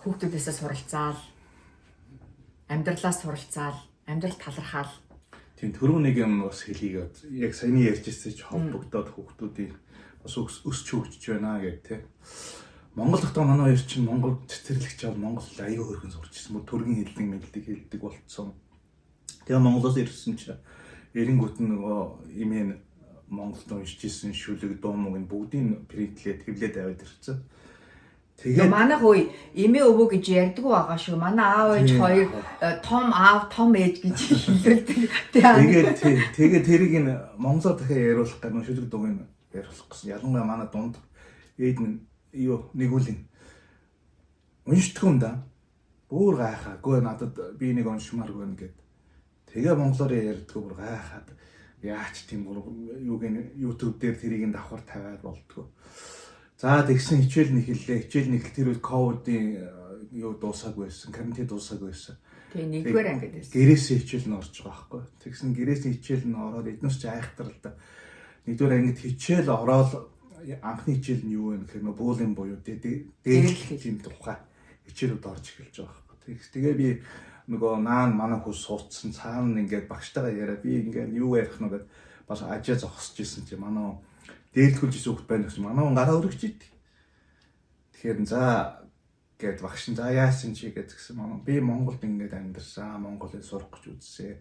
хүүхдүүдээс суралцаал амьдралаа суралцаал амьдрал талархаал. Тийм түрүү нэг юм бас хэлийг яг саяны ярьжсэн чи холбогдоод хүүхдүүдийн бас өсч хөгжиж байна гэх тээ. Монгол дотор манай хоёр чинь Монгол цэцэрлэгч бол Монгол аюу хөргөн сурч ирсэн. Төргийн хэлдэг болцсон. Тэгээ Монголоос ирсэн чи эренгүүт нөгөө имэн Монголд уншиж ирсэн шүлэг дуу мог бүгдийн принтлээд хэвлээд аваад ирсэн. Тэгээ манай хөөе эмээ өвөө гэж ярьдаггүй байгаа шүү. Манай аав ээж хоёр том аав том ээж гэж хэлүүлдэг. Тэгээ тэрийг н монголоор дахиад яриулах гэх шүлэг дууг нь яриулах гэсэн. Ялангуяа манай дунд ээж нь юу нэгүүлэн уншдаггүй юм да. Бүр гайхаагүй надад би нэг уншмааргүй нэ гэд. Тэгээ монголоор ярьдаггүй бүр гайхаад яач тийм юу гэн YouTube дээр тэрийг давхар тавиад болдгоо. За тэгсэн хичээл нэг хэллээ. Хичээл нэг тэр үед ковидын юу дуусаагүй байсан. Карантин дуусаагүй байсан. Тэгээ нэгдүгээр ангид байсан. Гэрээсээ хичээл нь орж байгаа байхгүй. Тэгсэн гэрээсээ хичээл нь ороод эднээс ч айхтар л да. Нэгдүгээр ангид хичээл ороод анхны хичээл нь юу вэ гэхээр нөө буулийн буюу дээлх тийм тухай хичээлүүд орж эхэлж байгаа байхгүй. Тэгээ би нөгөө наан манай хүү суудсан цаана ингээд багштайгаа яриа би ингээд юу ярих нь гэд бас ажаа зогсож исэн чи манай дээлхүүлж исэн хүүхд байна гэсэн манай гараа өргөж идэв. Тэгэхээр за гэд багш нь за яасан чи гэдгсэн манай би Монголд ингээд амьдарсан Монголыг сурах гэж үзсэн.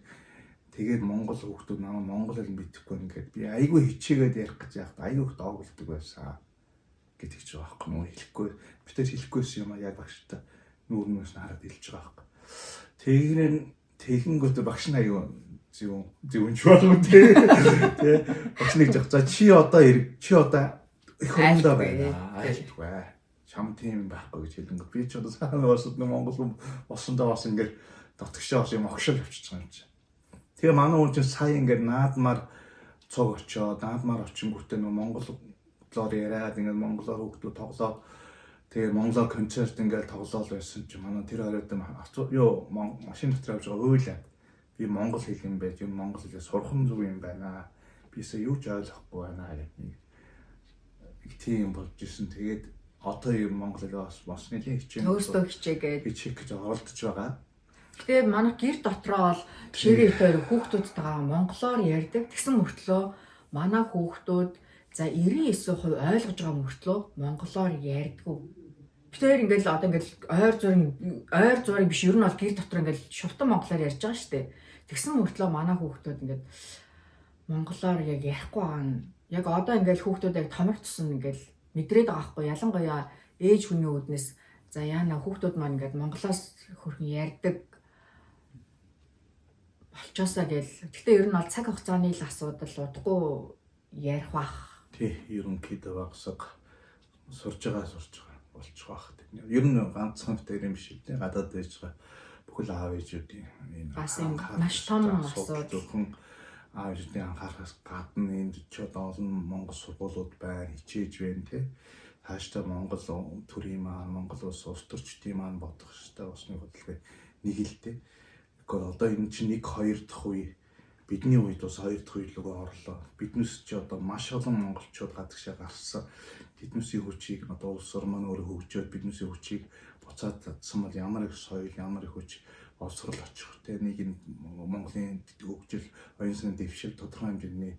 Тэгээд Монгол хүүхдүүд намайг монгол хэл мэдэхгүй ингээд би айгүй хичээгээд ярих гэж яхад айгүй их доогддаг байсан гэдэг ч байгаа байхгүй нөө хэлэхгүй битэр хэлэхгүйсэн юм а яг багштай нүүрнөөс нь хараад хэлж байгаа байхгүй. Тэгэнгүүт багш нь аюу зөвөн чуулган тий багш нэг жах за чи одоо их хөрөндөө байна айлтгүй чам тийм байхгүй гэж хэлэнгүүт би ч одоо сайн болсод Монгол болсондоо бас ингээд дотгошоо бас юм огшол авчиж байгаа юм чи. Тэгээ манай хүн чинь сая ингээд наадмаар цог очоод наадмаар очингүүтээ нөө монголоор яриад ингээд монголоор хүүхдүүд тоглоод тэгээ монголоор концерт ингээд тоглоол байсан чи манай тэр оройд юу машин дотор явж байгаа уйлаа. Би монгол хэл юм байж юм монгол хэлээ сурах нь зүг юм байна. Бисээ юу ч ойлгохгүй байна гэх нэг тийм болж исэн. Тэгээд одоо юм монгол хэл бас нэлийн хичээн өөрсдөө хичээгээд хичээх гэж оролдож байгаа. Тэгээ манай гэр дотроо бол ширээ дээр хүүхдүүдтэйгээ монголоор ярьдаг. Тэгсэн мөртлөө манай хүүхдүүд за 99% ойлгож байгаа мөртлөө монголоор ярьдаггүй. Тэр ингээл одоо ингээл ойр зураг биш ер нь бол гэр дотор ингээл шувтан монголоор ярьж байгаа шүү дээ. Тэгсэн мөртлөө манай хүүхдүүд ингээд монголоор яг ярихгүй байгаа нь яг одоо ингээл хүүхдүүд яг томор тусан ингээл мэдрээд байгаа байхгүй ялангуяа ээж хүний үүднээс за яана хүүхдүүд маань ингээд монголоос хөрхөн ярьдаг болчоосаа гээл. Гэхдээ ер нь бол цаг хугацааны л асуудал удахгүй ярих бах. Тий, ерөнхийдөө багсаг сурж байгаа. болчих واخ. Ер нь ганцхан дээр юм шиг тий гадаад байж байгаа бүхэл аав ээжүүдийн энэ бас юм маш том асуудал зөвхөн аав ээжүүдийн анхаарахаас гадна энд ч одоо олон Монгол сургуулиуд байна, хичээж байна тий. Хааштай Монгол төрийн маань, Монгол улс төрчдийн маань бодох хэрэгтэй усны хөдөлгөөн нэг л дээ. Гэхдээ одоо энэ чинь 1-2 дахь үе бидний үед бас 2 дахь үе рүү орлоо. Биднээс ч одоо маш олон монголчууд гадагшаа гарсан. Тэднээсийн хүчийг одоо улс орн маань өөрөө хөгжөөд биднээсийн хүчийг буцаад татсан бол ямар их соёл, ямар их хүч олсрол очих те нэг энэ Монголын хөгжил, оюун санааны дэвшил тодорхой хэмжээний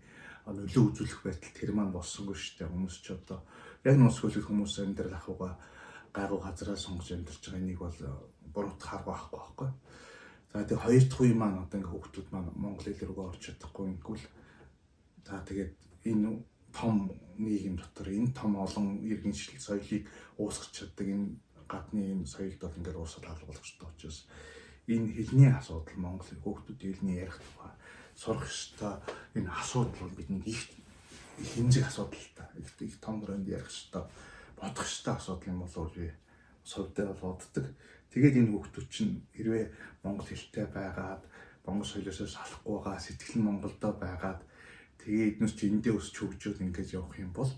нөлөө үзүүлэх байтал тэр маань болсонгүй шүү дээ. Хүмүүс ч одоо яг нус хөлөг хүмүүс амьдрал ахуйгаа гайгүй газараа сонгож амьдарч байгаа энийг бол буруутгах арга байхгүй байхгүй. За тэгээ хоёр дахь үе маань одоо ингээ хүүхдүүд маань монгол хэл рүүгээ орж чадахгүй ингүүл за тэгээд энэ том нийгэм дотор энэ том олон иргэншил соёлыг уусгах чаддаг энэ гадны энэ соёлд бол ингээ уусгал алгуулах хэрэгтэй учраас энэ хэлний асуудал монгол хүүхдүүд хэлний ярих тухай сурах ёстой энэ асуудал бол бидний их хэмжиг асуудал та их том өрөөнд ярих ёстой бодох ёстой асуудал юм болов уу совдээ бол боддог. Тэгээд энэ хүүхдүүд чинь хэрвээ монгол хэлтэй байгаад монгол соёлоос салахгүй байгаа сэтгэл нь Монголдо байгаад тэгээд эднээс ч эндээ өсч хөгжөөд ингэж явах юм бол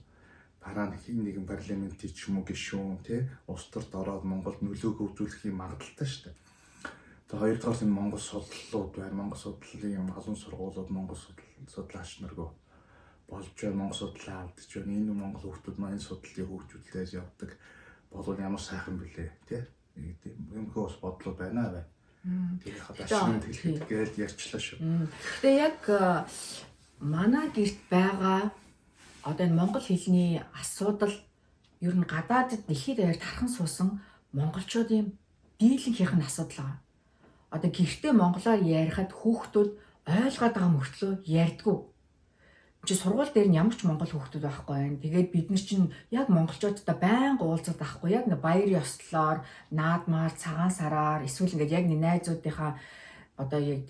дараа нь нэгэн парламентын ч юм уу гишүүн тий улс төрд ороод Монголд нөлөөгөө үзүүлэх юм магадaltaй шүү дээ. Тэгээд хоёрдугаар нь монгол судлалууд байна. Монгол судлалын юм олон сургуулиуд монгол судлаач наргүй болж байна. Монгол судлаа авдаж байна. Энэ монгол хүүхдүүд маань судлалын хөгжүүлэлтээс явдаг болов ямар сайхан билээ тий юм хөөс бодлоо байна. Тэгээ хадашин хэлгээд ярьчлаа шүү. Тэгээ яг манай гэрт байгаа одоо энэ монгол хэлний асуудал ер нь гадаадд дэлхийд даяар тархан суусан монголчуудын дийлэнхийнх нь асуудал байгаа. Одоо гэртээ монголоор ярихад хүүхдүүд ойлгоод байгаа мөртлөө ярьдгүй. Чи сургууль дээр нь ямар ч монгол хүүхдүүд байхгүй байх. Тэгээд бид нар чинь яг монголчуудтай байнга уулзаад байхгүй. Яг баяр ёслолоор, наадмаар, цагаан сараар эсвэл ингээд яг найзуудынхаа одоо яг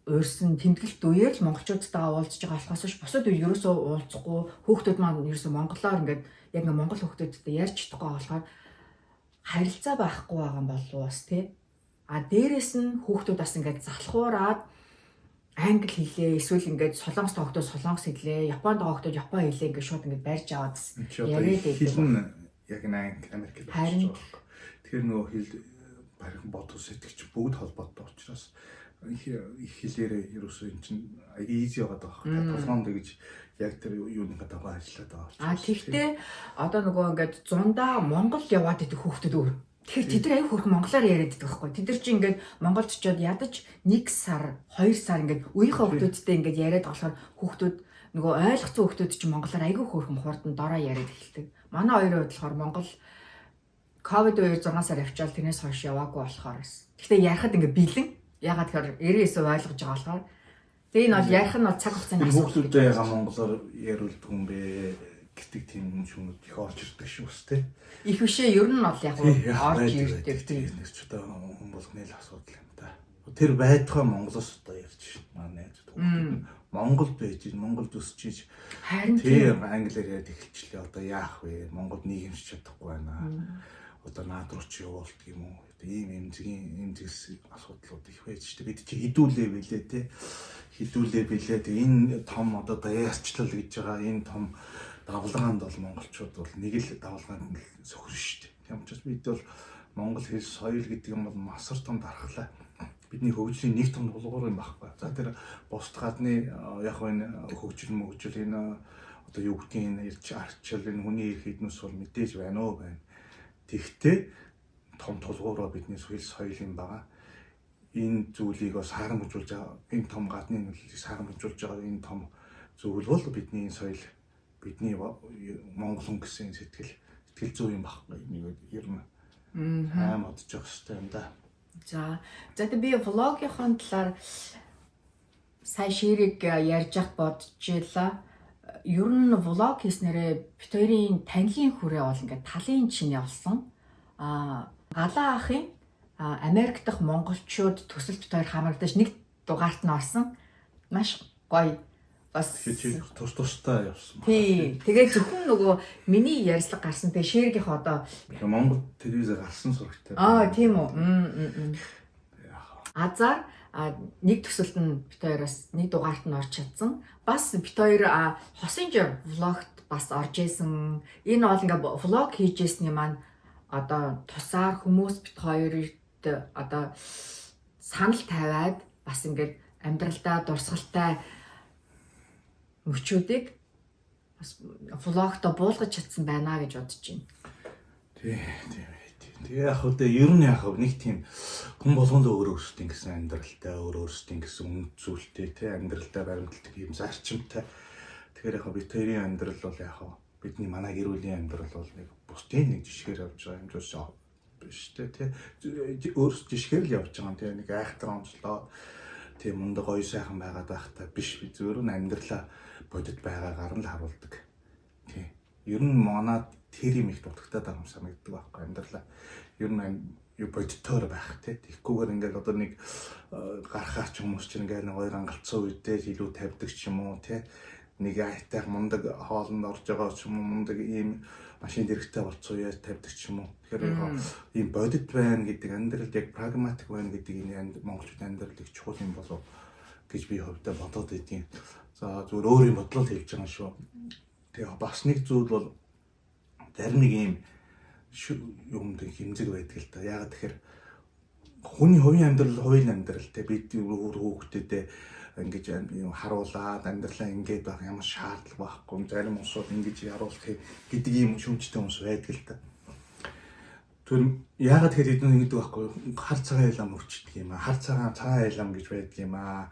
уурсан тэмдэглэлт үеэр л монголчуудтайгаа уулзж байгаа болохоос ш бусад үе ерөөсөө уулзахгүй хүүхдүүд маань ерөөсөө монголоор ингээд яг нэг монгол хүүхдүүдтэй ярьж чадахгүй болохоор харилцаа байхгүй байгаа юм болов уу бас тий. А дээрэс нь хүүхдүүд бас ингээд залхуураад англи хэлээ эсвэл ингээд солонгос тоогтод солонгос хэлээ, японд тоогтод япон хэлээ ингээд шууд ингээд барьж аваад яриад байдаг. Хэл нь яг англи Америкт байна. Тэгэхээр нөгөө хэл барих бодох сэтгэж бүгд холбоотой учраас их хэлээрээ ерөөсөө эн чинь easy байгаа даа. Толгоонд гэж яг тэр юуны гадаа ажиллаад байгаа. А тэгтээ одоо нөгөө ингээд зундаа Монголд яваад идэх хүүхдүүд өөр. Тэгэхээр тэд нар аяг хөрх монголоор яриад байдаг байхгүй. Тэд нар чинь ингээд Монголд очиод ядаж 1 сар, 2 сар ингээд үеийнхээ хүүхдүүдтэй ингээд яриад болохоор хүүхдүүд нөгөө ойлгоцсон хүүхдүүд чинь монголоор аяг хөрхөн хурдан дороо яриад эхэлдэг. Манай хоёрын хувьд болохоор Монгол ковид үеэр 6 сар авчаал тэрнээс хойш яваагүй болохоор бас. Гэхдээ ярихад ингээд бэлэн. Ягаад тэгэхээр 99% ойлгож байгаа болохоор. Тэгээ энэ бол ярих нь бол цаг хугацааны асуудал. Хүүхдүүдээ яга монголоор яриулдаг юм бэ гэдэг тийм юмшүүнүүд их орж ирдэг шүү дээ. Их бишээ ер нь бол яг орж ирдэг тийм нэг ч одоо хүн болгоны л асуудал юм да. Тэр байдгаа Монголоос одоо ярьж шин манай хүүхдүүд Монголд байж, Монголд өсөж иж харин тийм англиар яриад эхэлчихлээ. Одоо яах вэ? Монголд нийгэмч чадахгүй байна. Одоо наад руу ч явуулдаг юм уу? Ийм зэгс асуудлууд их байж штэ. Бид чи хідүүлээ билээ те. Хідүүлээ билээ. Энэ том одоо даяарчлал гэж байгаа энэ том давлгаанд бол монголчууд бол нэг л давлгаанд нь сөхөр штэ. Тийм учраас бид бол монгол хэл соёл гэдэг юм бол масар том дархлаа. Бидний хөгжлийн нэг том булгуур юм байхгүй. За тэр бусд гадны яг энэ хөгжил энэ одоо юу гэдгийг энэ ирч арчил энэ хүний эрх эднээс бол мэдээж байна уу байна. Тэгтээ том тулгуураа бидний соёл юм байгаа. Энэ зүйлийг бас харамжуулж байгаа. Энэ том гадны нөлөөллийг харамжуулж байгаа энэ том зүйл бол бидний соёл, бидний монгол хүн гэсэн сэтгэл зүй юм баггүй. Нэг ер нь хаам одож явах хэрэгтэй юм да. За тэгээд би влогийнхын талаар сая ширийг ярьж явах бодож байлаа. Ер нь влог хийснээрээ бид хоёрын танилын хүрээ бол ингээд талын чинь явсан. Галаа ахын Америк дахь монголчууд төсөлт тойр хамрагдаж нэг дугаарт нь орсон. Маш гоё бас чи тусдаа явсан. тий. Тэгээ зөвхөн нөгөө миний ярьслага гарсан тэгээ ширгийнх одоо Монгол телевизээр гарсан сурагтай. тийм үү. Азар нэг төсөлд нь бит хоёроос нэг дугаарт нь орж чадсан. Бас бит хоёр хосын жир влогт бас орж исэн. Энэ бол ингээ влог хийжсэний маань одоо тусаар хүмүүс бит хоёрт одоо санал тавиад бас ингээд амьдралдаа дурсгалтай мөчүүдийг бас влогто буулгаж чадсан байна гэж бодож байна. Тийм. Тэгээ яг хөө ер нь яг нэг тийм хүн болгондоо өөрөө өөрсдийн гэсэн амьдралтай, өөрсдийн гэсэн үнэт зүйлтэй тий амьдралтай баримталдаг юм зарчимтай. Тэгэхээр яг бид хоёрын амьдрал бол яг бидний манай гэр бүлийн амьдрал бол нэг бусдын нэг жишгээр явж байгаа юм жишээ биш тий. Өөрсдөө жишгээр л явж байгаа юм тий нэг айхтар онцлоо тий мундаг гоё сайхан байгаад байхтай биш би зөвөр нь амьдралаа бодит байгаагаар нь л харуулдаг. Тий. Ер нь манад тэр юм их дутагтаад байгаа юм санагддаг байхгүй амьдралаа. Ер нь юу бодитоор байх тий. Тэгэхгүйгээр ингээл одоо нэг гарахаар ч хүмүүс чинь ингээл нэг хоёр ангалцсан үедээ илүү тавьдаг ч юм уу тий. Нэг айтайх мундаг хоолнд орж байгаа ч юм уу мундаг ийм машин дэрэгтэй болцсон үеэс тавьдаг ч юм уу. Тэгэхээр ийм бодит байна гэдэг амьдрал яг прагматик байна гэдэг энэ монголчууд амьдрал их чухал юм болов гэж би хувьдаа бодоод байдгийн. За зүгээр өөрийн бодлол хэлж байгаа шүү. Тэгээ бас нэг зүйл бол зарим нэг ийм юмд хэмзэг байдаг л да. Яагаад тэгэхээр хүний хувийн амьдрал хувийн амьдрал те бид хүүхдүүдэд ингэж харуулаад амьдралаа ингэж байх ямар шаардлага байхгүй. Зарим усууд ингэж харуулах гэдэг ийм шүүмжтэй хүмүүс байдаг л да. Тэр яагаад тэгэхээр эдгээр ингэдэг байхгүй. Хар цагаан ялам өрчдөг юм аа. Хар цагаан ялам гэж байдаг юм аа.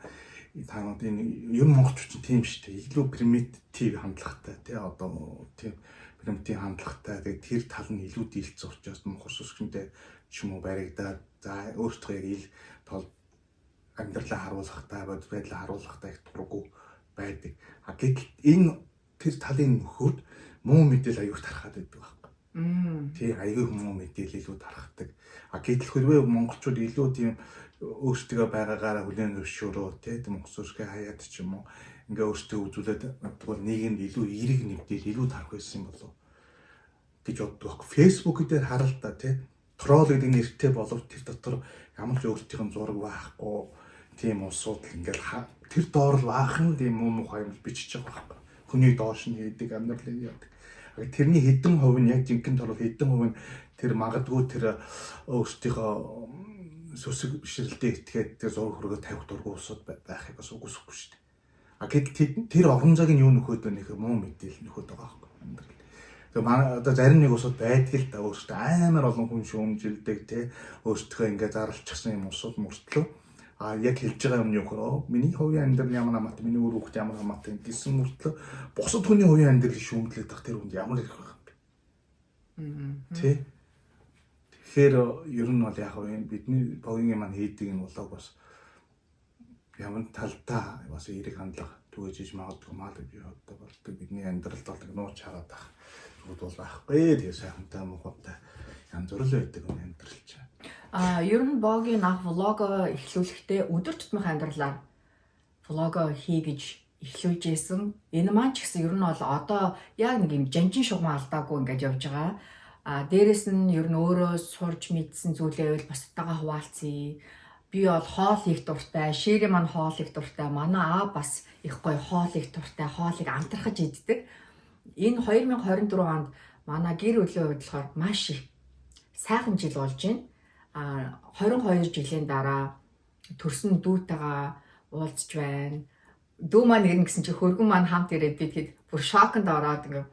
Таанууд энэ ер нь монголчууд тийм шүү дээ. Илүү примитив хандлагатай тий одоо тийм примитив хандлагатай. Тэгээд тэр тал нь илүү дийлцэх учраас мохор сүсгэндээ ч юм уу баригдаад за өөртөө яг ил тол амьдралаа харуулахтай бодит байдлаа харуулахтай их дурггүй байдаг. Гэтэл энэ тэр талын нөхөд муу мэдээлэл аюул тархаад байдаг байхгүй. Тий аюул муу мэдээлэл илүү тархдаг. Гэтэл хэрвээ монголчууд илүү тийм өөрсдөө байгаагаараа хүлээн зөвшөөрөө тий монголчуудыг хаяад ч юм уу ингээ өөртөө үзүүлээд тэгвэл нийгэмд илүү эерэг мэдээлэл илүү тарах байсан болов гэж боддог. Facebook дээр харалтаа тий трол гэдэг нэртэй болов тэр дотор ямар ч өөртөөх нь зураг байхгүй тийм усууд ингээл тэр доор л баахан тийм муу мухай юм бичиж байгаа байхгүй. Хүний доош нь хийдэг амьдралын яадаг. Тэрний хэдэн хувь нь яг жинхэнэ төр хэдэн хувь нь тэр магадгүй тэр өөртөөхөө сүсэг бишрэлтэд итгээд тэр зураг хөргөө тавих дургу усууд байхыг бас үгүйсэхгүй шүү дээ. Гэтэл тэр орон зайг нь юу нөхөд байна нөхөө муу мэдээлэл нөхөд байгаа байхгүй амьдрал. Тэгээ манай одоо зарим нэг усууд байдаг л да өөртөө амар олон хүн шүүмжилдэг тий өөртөө ингээд зарлчихсан юм усууд мөртлөө яг хэлж байгаа юм юу хөрөө миний хувийн амьдрал ямар хамаатай миний өөр хүүхд ямар хамаатай гэсэн мөртлөө бусад хүний хувийн амьдрал шүүмдлээд тах тэр хүнд ямар их байх юм бэ? Тий. Тэгэхээр ер нь бол яг бидний богийн маань хийдэг энэ влог бас ямар талдаа бас эерэг хандлага түгэж иж магадгүй маа гэж боддог болдог. Бидний амьдралд бол нууц хараад байх зүйл бол байхгүй. Тэгээ сайхантай мухатай янз бүр л байдаг юм амьдрал чинь. Ер нь богийн анх влого эхлүүлэхдээ өдөр тутмын амьдралаар влого хий гэж эхлүүлж ийсэн. Энэ маань ч гэсэн ер нь бол одоо яг нэг юм жанжин шугам алдаагүй ингэж явж байгаа. Дээрэс нь ер нь өөрөө сурж мэдсэн зүйлээ байвал бусдтайгаа хуваалцъя. Би бол хоол их дуртай, ширээн маань хоол их дуртай, манай бас их гоё хоол их дуртай, хоолыг амтрахаж иддэг. Энэ 2024 онд манай гэр бүлийн хувьд болохоор маш их сайхан жил болж байна. 22 жилийн дараа төрсөн дүүтэйгээ уулзж байна. Дүү маань ирнэ гэсэн чи хөргөн маань хамт ирээд би тэгэхэд бүр шоконд ороод ингээ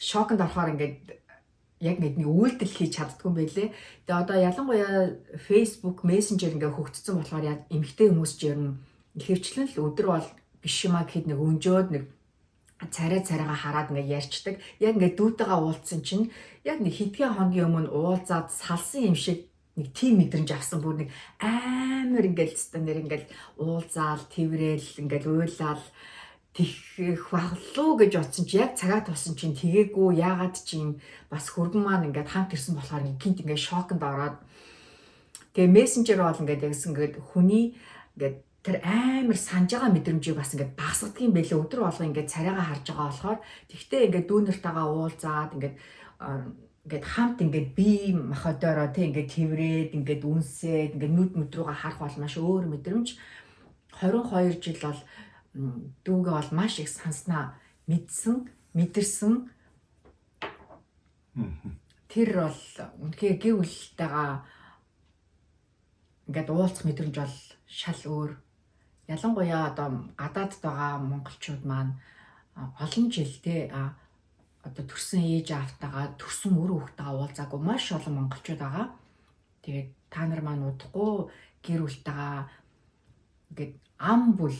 шоконд орохоор ингээд яг нэг үйлдэл хийж чаддгүй юм байлээ. Тэгээ одоо ялангуяа Facebook, Messenger ингээ хөгжсөн болохоор яг эмэгтэй хүмүүс ч ер нь ихэвчлэн л өдөр бол биш юмаа гэхэд нэг өнжөөд нэг царайгаа хараад ингээ ярьцдаг. Яг ингээ дүүтэйгээ уулзсан чинь яг нэг хэдхэн хоногийн өмнө уулзаад салсан юм шиг нэг тийм мэдрэмж авсан бүр нэг амар ингээл стандар ингээл уулзаал, тэрэл ингээл уйлал тэгэх болов гэж бодсон чи яг цагаат болсон чинь тэгээгүй яагаад чи юм бас хөргөн маань ингээд хамт ирсэн болохоор гинт ингээд шоконд ороод тэгээ мессенжер бол ингээд ягс ингээд хүний ингээд тэр амар санаж байгаа мэдрэмжийг бас ингээд багсгадаг юм байлээ. Өдөр болго ингээд царайгаа харж байгаа болохоор тэгтээ ингээд дүүнэртэйгээ уулзаад ингээд хамт ингээд бие махбодороо тэг ингээд тэврээд ингээд үнсээд ингээд нүд рүүгээ харах бол маш өөр мэдрэмж. 22 жил бол дүүгээ бол маш их санснаа мэдэрсэн. Тэр бол үнэхээр гэр бүлтэйгээ ингээд уулзах мэдрэмж бол шал өөр. Ялангуяа одоо гадаадд байгаа монголчууд маань олон жилдээ одоо төрсэн ээж аавтайгаа төрсэн үр хүүхдтэйгээ уулзаагүй маш олон монголчууд байгаа. Тэгээд та нар маань удахгүй гэр бүлтэйгээ ингээд ам бүл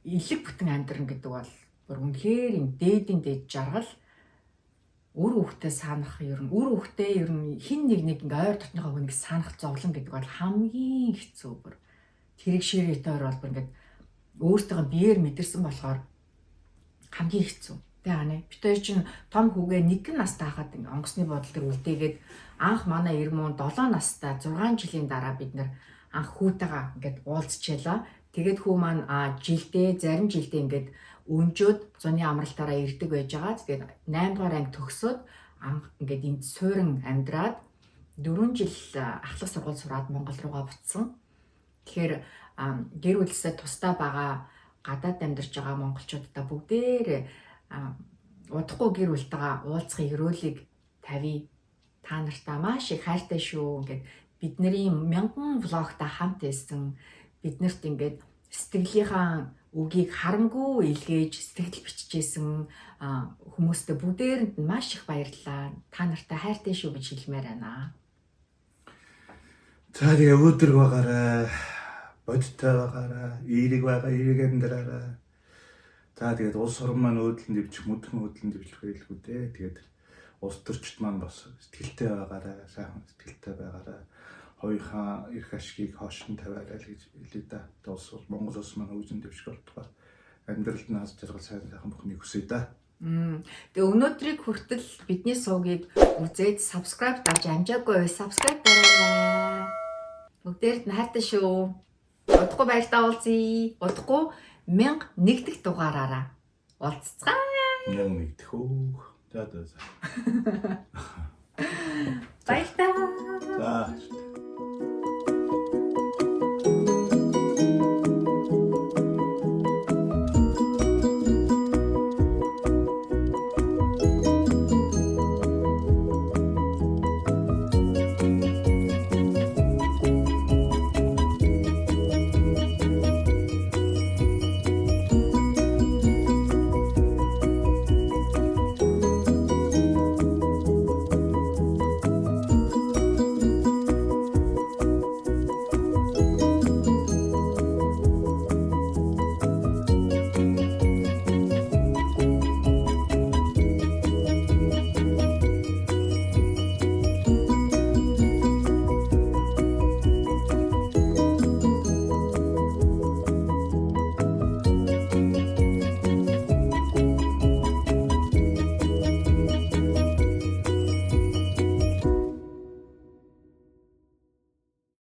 илэг бүтэн амьдран гэдэг бол бүр үнэхээр юм дээдийн дээд жаргал. Үр хүүхдээ санах ер нь хин нэг ингээ ойр дотныхоо хүнийг санах зовлон гэдэг бол хамгийн хэцүү бүр. Тэрэг ширээтэй бол бүр ингээд өөртөө биеэр мэдэрсэн болохоор хамгийн хэцүү. Тэгээ ханаа. Бид хоёр чинь том хүүгээ нэг настай хахад ингээ онгоцны бодол төр үлдээгээд анх манай ирмэн 7 настай 6 жилийн дараа бид нэр анх хүүтэйгээ ингээд уулзчихлаа. Тэгээд хүү маань зарим жилдээ ингээд өнжөөд зуны амралтаараа ирдэг байж байгаа. Тэгээд 8 дугаар анги төгсөөд ингээд энд суурин амьдраад 4 жил ахлах сургууль сураад Монгол руугаа буцсан. Тэгэхээр гэр бүлсээ тусдаа байгаа гадаад амьдарч байгаа монголчуудаа бүгдээр удахгүй гэр бүлтэйгээ уулзахын өрөөлийг тавья. Та нартаа маш их хайртай шүү. Ингээд бидний 1000 влогтай хамт байсан. Биднэрт ингээд сэтгэлийнхаа үгийг харамгүй илгээж сэтгэл бичижсэн хүмүүстээ бүгдээрэнд нь маш их баярлалаа. Та нартай хайртай шүү гэж хэлмээр байна. За тэгээ өөдрөг байгаарай. Бодтой байгаарай. Эерэг амьдраарай. За тэгээд улс орн маань өөдлөн дэвчих, мөдгөн өөдлөн дэвчих байлгүй дээ. Тэгээд улс төрчд маань бас сэтгэлтэй байгаарай. Сайхан сэтгэлтэй байгаарай. Хоёрхан эрх ашгийг хоошин тавиарай л гэж хэлээ да. Монгол улс маань хөгжин дэвших болтугай амьдралд нь аз жаргал сайхан бүхнийг хүсье да. Тэгээ өнөөдрийг хүртэл бидний суугийг үзээд subscribe дарж амжаагүй subscribe дараарай. Бүгдээрт нь хайртай шүү. Удахгүй баяртай уулзъя. Удахгүй 1001 дэх дугаараараа уулзцгаая. 1001 дэх үү. За. Баяртай. За.